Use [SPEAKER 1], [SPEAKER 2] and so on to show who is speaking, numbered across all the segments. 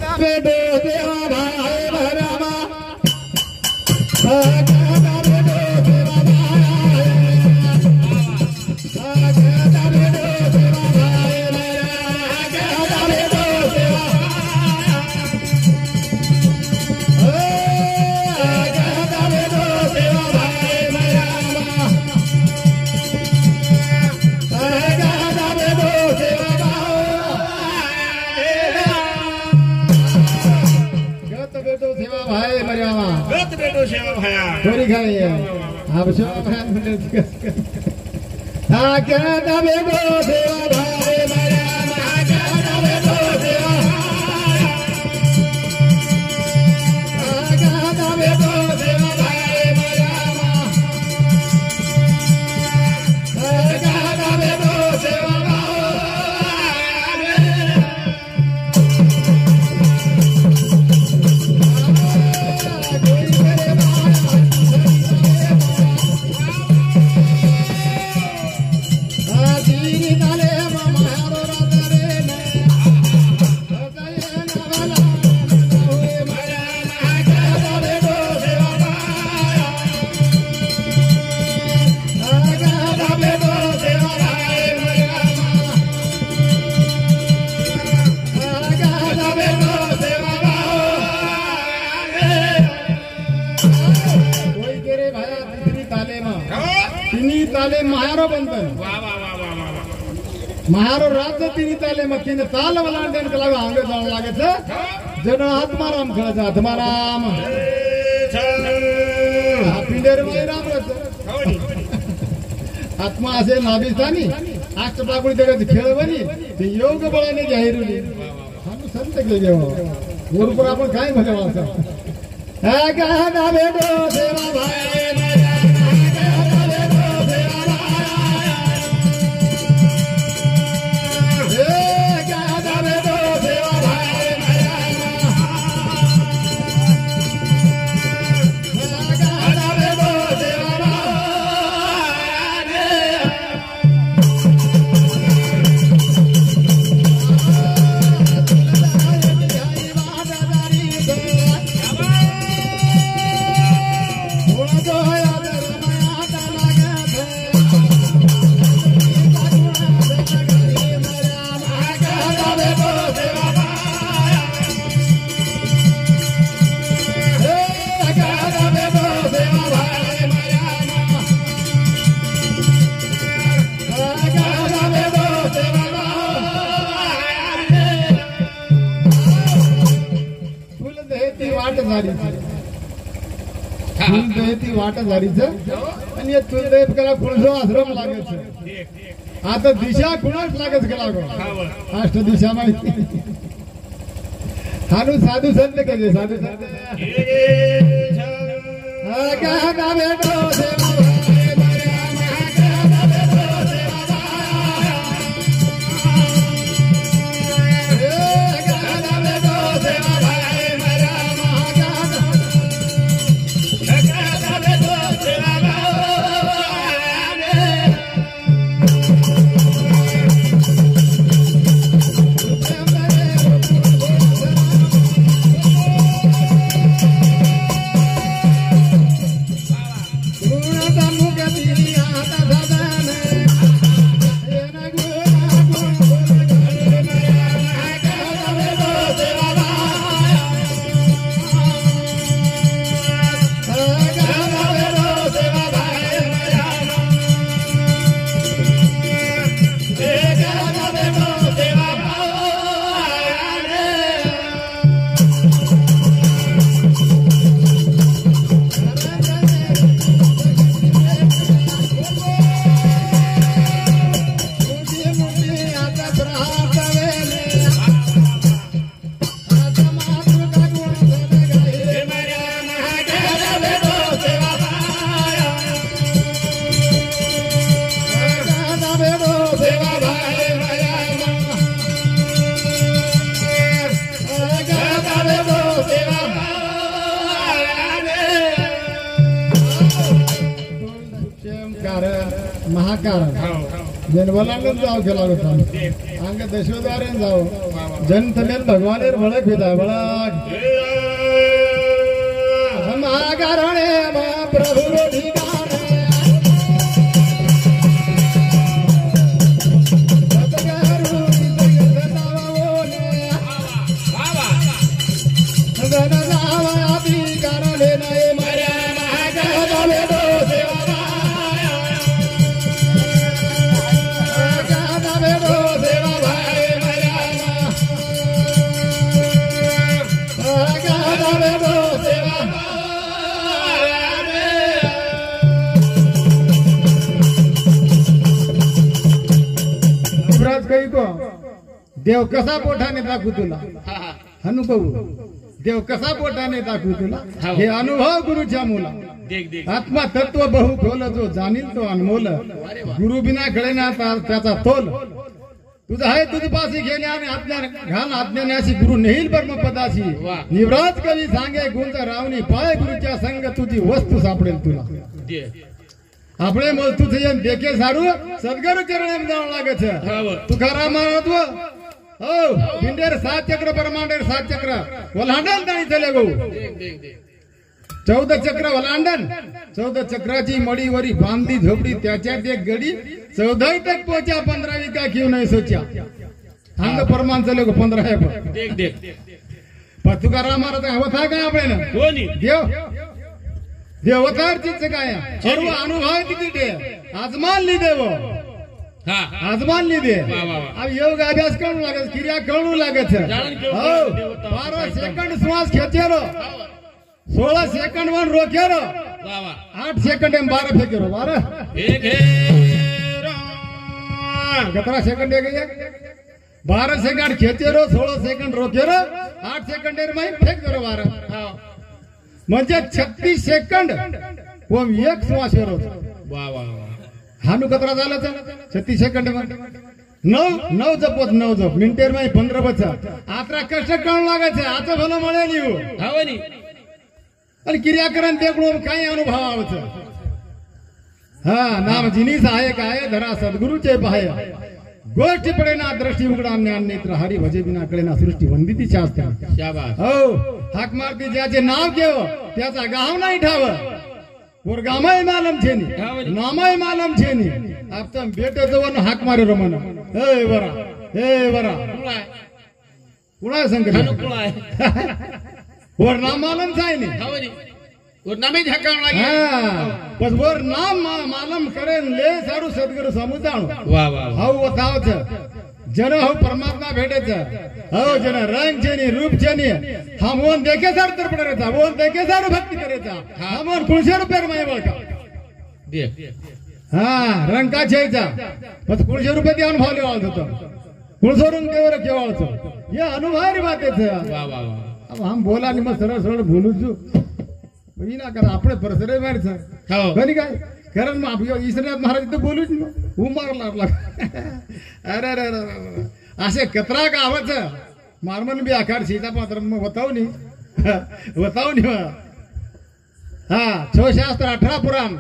[SPEAKER 1] बेटो देवा भाई भरामा
[SPEAKER 2] सेवा भाया
[SPEAKER 1] थोड़ी खाई है आप सेवा भाया हाँ क्या दबे दो सेवा भाई मेरा हाँ क्या दबे दो सेवा हाँ क्या दबे दो सेवा भाई मेरा हाँ क्या दबे दो सेवा ताले महारो बंधन महारो राज्य तीनी ताले मक्कीन ताल वलांडेन के लागे आंगे जान लागे छे जन आत्माराम खेळे छे आत्माराम पिंडेर मध्ये राम रच आत्मा असे नाभिस्थानी अष्टपाकुळी जगत खेळवणी ते योग बळाने जाहिरुली हम संत के देव गुरुपर आपण काय म्हणावं असं हा का ना भेटो सेवा भाई वाट झालीच आणि तुलदेव कला कुणजो आश्रम लागेच आता दिशा कुणाच लागेच का लागो अष्ट दिशा माहिती हानु साधू संत के साधू संत का ना बेटो सेवा महाकारण जनवलांगण जाव केला होता अंग दशोद्वारे जाव जन तमेल भगवानेर वळख भेटा वळख हम आगारणे मा प्रभु रो ठिकाणे सतगुरु की सतावोने गण जावा ती करले नाही मर्या महागावे दो देवा महागावे दो देवा भाई मर्या महागावे दो देवा युवराज काही को देव कसा पोटाने दाखवू तुला अनुभव देव कसा पोटाने दाखवू तुला हे अनुभव गुरुच्या मुला आत्मा तत्व बहु खोल जो जाणील तो अनमोल गुरु बिना कळेना त्याचा तोल तुझा आहे तुझ पासी घेणे आणि आज्ञा घाल आज्ञाने अशी गुरु नेईल ब्रह्मपदाशी निवराज कवी सांगे गुंज रावणी पाय गुरुच्या संग तुझी वस्तू सापडेल तुला આપણે મળતું થઈ જાય દેખે સારું સદગુરુ ચરણે જાણ લાગે છે તુકારામ મહારાજ ઓ પિંડેર 7 ચક્ર બ્રહ્માંડેર 7 ચક્ર વલાંડન તાણી ચલે ગો 14 ચક્ર વલાંડન 14 ચક્રાची मडी वरी बांधली झोपडी त्याच्यात एक गडी 14 तक पहुंचा 15 का क्यों नहीं सोचा अंग परमान चले गो 15 है देख देख पर तुकाराम महाराज होता काय આપણે कोणी देव देवतार चीज काय सर्व अनुभव किती आजमान ली देव आजमान ली दे अब योग अभ्यास करू लागत क्रिया करू लागत हो 12 सेकंड श्वास खेचेरो 16 सेकंड वन रोकेरो 8 सेकंड में 12 फेंकेरो 12 एक कितना सेकंड है 12 सेकंड खेचेरो 16 सेकंड रोकेरो 8 सेकंड में फेंकेरो 12 म्हणजे 36 सेकंड ओम एक श्वास येरो वा वा हानु कतरा झाला 36 सेकंड मध्ये 9 जपत 9 जप मिनिटेर मध्ये 15 बचा आत्रा कष्ट करून लागायचे आता भलं मळे लिहू हावनी आणि क्रिया करन देखणो काही अनुभव आवच हा नाम जिनीस आहे काय धरा सद्गुरुचे पाय गोष्टी पडेना दृष्टी उघडा ज्ञान नेत्र हरी भजे बिना कळेना सृष्टी वंदिती शास्त्र शाबास हो हाक मारती ज्याचे नाव घेव त्याचा गाव नाही ठाव वर गामाय मालम छेनी नामाय मालम छेनी आपण बेटे जवन हाक मारे रो मन हे बरा कुणा संग कुणा वर नाम मालम छाय नी हावनी वर नामे झकाण लागे बस वर नाम मालम करे ले सारू सद्गुरु समुदाण वाह वाह हाउ बताव छ जन हो परमात्मा भेटे छ हो जन रंग छेनी रूप छेनी हम ओन देखे सार तर पडे था ओन देखे सार भक्ति करे था हम ओन 100 रुपये में बळका देख हां रंग का छे था बस 100 रुपये दी अनुभव लेवाल होतो 100 रंग देवर केवाल छ ये अनुभव री बात है वाह वाह अब हम बोला नि मग सरळ सरळ बोलू छु बनी ना कर આપણે પરસરે માર છે હા બની કાય કારણ માં આપ્યો ઈશ્વરનાથ મહારાજ તો બોલું જ હું માર લાગ અરે અરે આશે કતરા का આવે છે મારમન બી આકાર સીતા પાત્ર માં બતાવ ની હા 6 શાસ્ત્ર 18 પુરાણ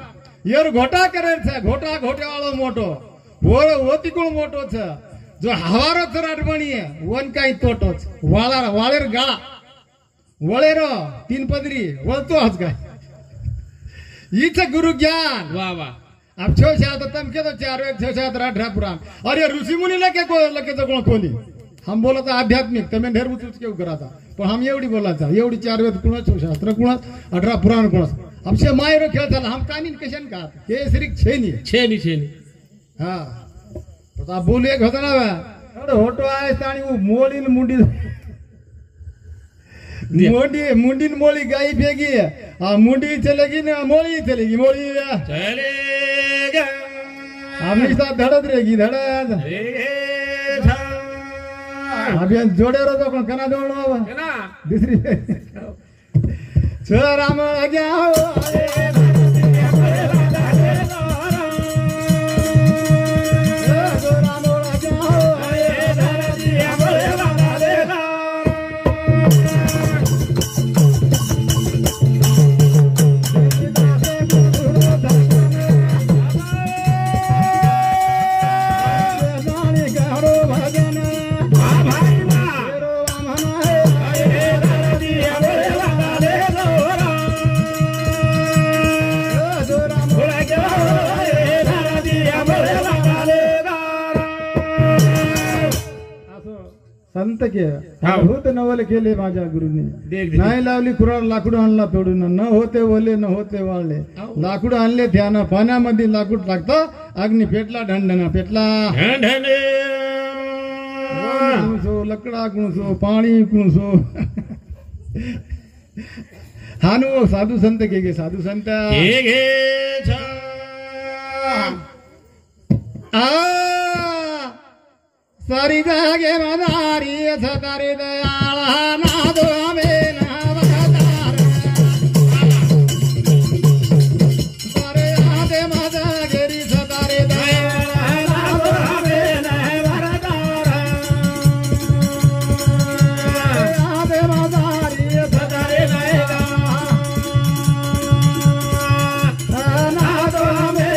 [SPEAKER 1] યાર ઘોટા કરે છે ઘોટા ઘોટે વાળો મોટો ઓળો ઓતિકુળ મોટો છે જો હવારો ચરાટ બણીએ વન કાઈ તોટો છે વાળેર ગાળા वळेरो 3 पदरी वळतो हस काय ईच गुरु ज्ञान वाह वाह अब 6 शास्त्र तम के तो 4 6 शास्त्र 18 पुराण अरे ऋषि मुनि लके तो कोणी हम बोलत आध्यात्मिक तमे ढेर उचूच केव कराता पण हम एवढी बोलाता एवढी 4 वेद कुणा 6 शास्त्र कुणा 18 पुराण कुणा हमसे मायरो खेळ झाला हम कानीन कशन का हे श्री छेनी हां तो आप बोलिए घटना अरे होटो आए ताणी मोळीन मुंडी मुंडी मोली गाई फेंकी मुंडी चलेगी ना मोली चलेगी मोली चलेगा हमें साथ धड़त रहेगी धड़त अभी जोड़े रहो तो कना जोड़ना होगा दूसरी चल राम आज्ञा के होत नवल केले माझ्या गुरुने
[SPEAKER 2] देख
[SPEAKER 1] नाही लावली कुराड लाकूड आणला तोडून न होते ओले न होते वाळले लाकूड आणले त्यानं पाण्यामध्ये लाकूड टाकतं अग्नी पेटला ढंढना पेटला
[SPEAKER 2] ढंढने
[SPEAKER 1] कुणसो लकड़ा कुणसो पाणी कुणसो हानु साधू संत के साधू संत सारी जागे मदारी सतारी दयाळा नादो आम्ही नावदार सारे आदे मदा गेरी सतारी दयाळा नादो आम्ही नावदार आदे मदारी सतारी दयाळा नादो आम्ही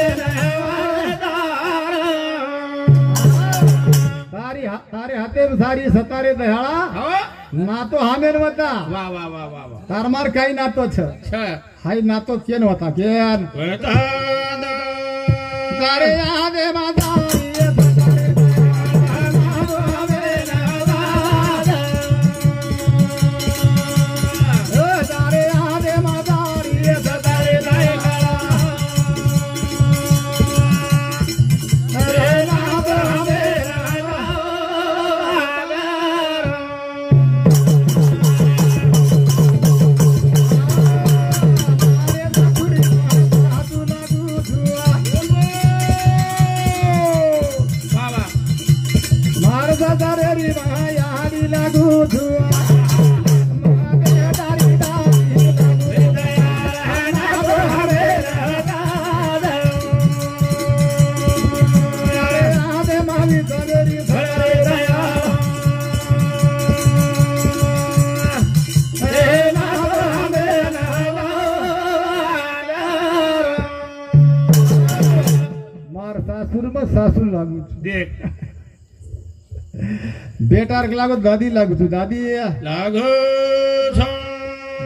[SPEAKER 1] तारे हाते सारी सतारे दयाळा नातो हामेन होता
[SPEAKER 2] वाह वाह वाह वाह वाह
[SPEAKER 1] तारमार काही नातो छ हाय नातो केन होता केन तारे आदे मादारी सतारे दयाळा नातो हामेन होता तारे आदे मादारी सतारे दयाळा सासू लागू
[SPEAKER 2] देख
[SPEAKER 1] बेटार के लागो दादी लागू तू दादी
[SPEAKER 2] लागो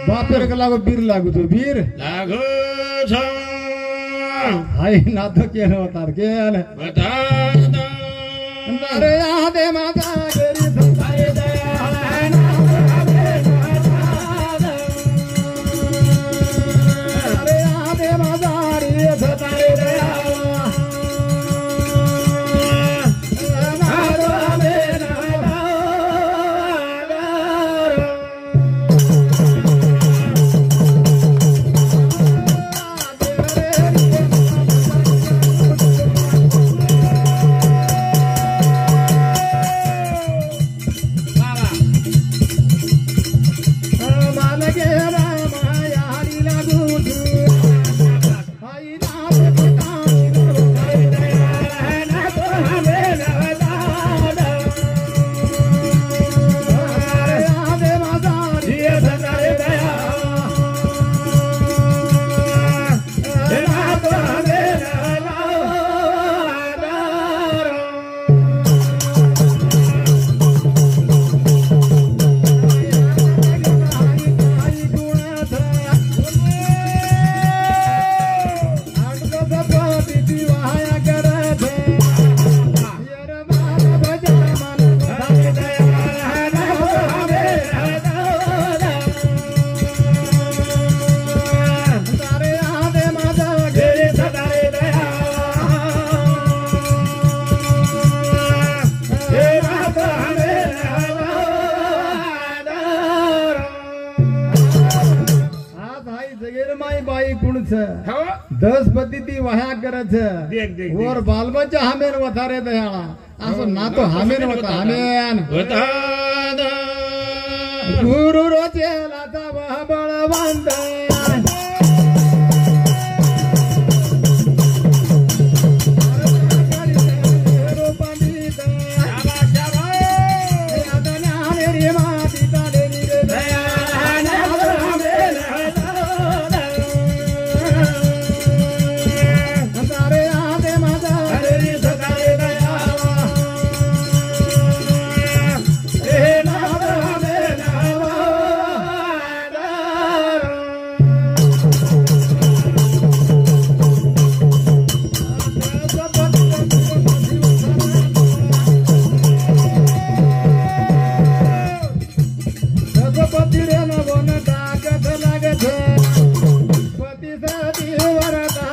[SPEAKER 1] बापेर के लागो बीर लागू तू बीर
[SPEAKER 2] लागो
[SPEAKER 1] हाय नातो केन होतार केन
[SPEAKER 2] बता
[SPEAKER 1] अरे आदे माता गेरी सतारे दयाळा अरे आदे मादारी सतारे दयाळा दस पद्धती वह्या करत
[SPEAKER 2] देख देख
[SPEAKER 1] वर बालबच्चा हामेन वथारे दयाळा असं नातो हामेन होता हामेन गुरु रोचेलाचा बळवंत रघुपति रे न वन ताकत लागत पति सती वरता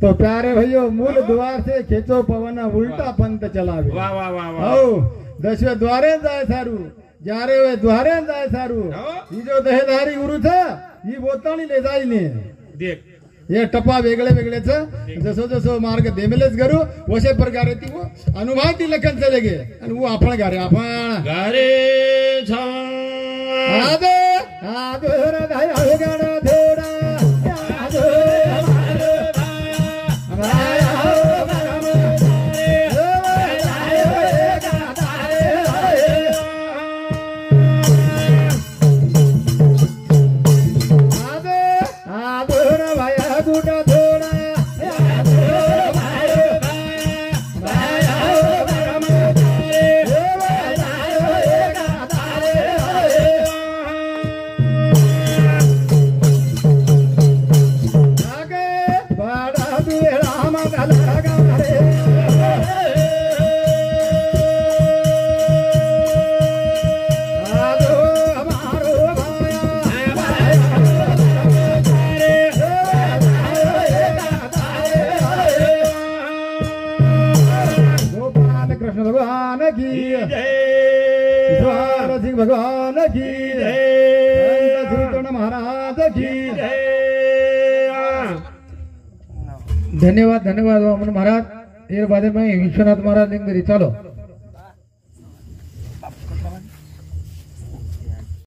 [SPEAKER 1] तो प्यारे भैया मूल द्वार से खेचो पवन उल्टा पंथ चलावे
[SPEAKER 2] वाह वाह वाह वाह
[SPEAKER 1] हो दशवे द्वारे जाय सारू जारे वे द्वारे जाय सारू ही जो दहेधारी गुरु था ही बोताणी ले जाई ने
[SPEAKER 2] देख
[SPEAKER 1] हे टप्पा वेगळे वेगळेच जसो जसो मार्ग देमेलेच करू वशे प्रकारे ती वो अनुभव ती लखन चले गे आणि वो आपण गारे आपण
[SPEAKER 2] गारे छा
[SPEAKER 1] आदे आदर दाय अवगण थोडा भगवान की जय श्री महाराज की धन्यवाद धन्यवाद महाराज ये बाद में विश्वनाथ महाराज लिंगरी चलो।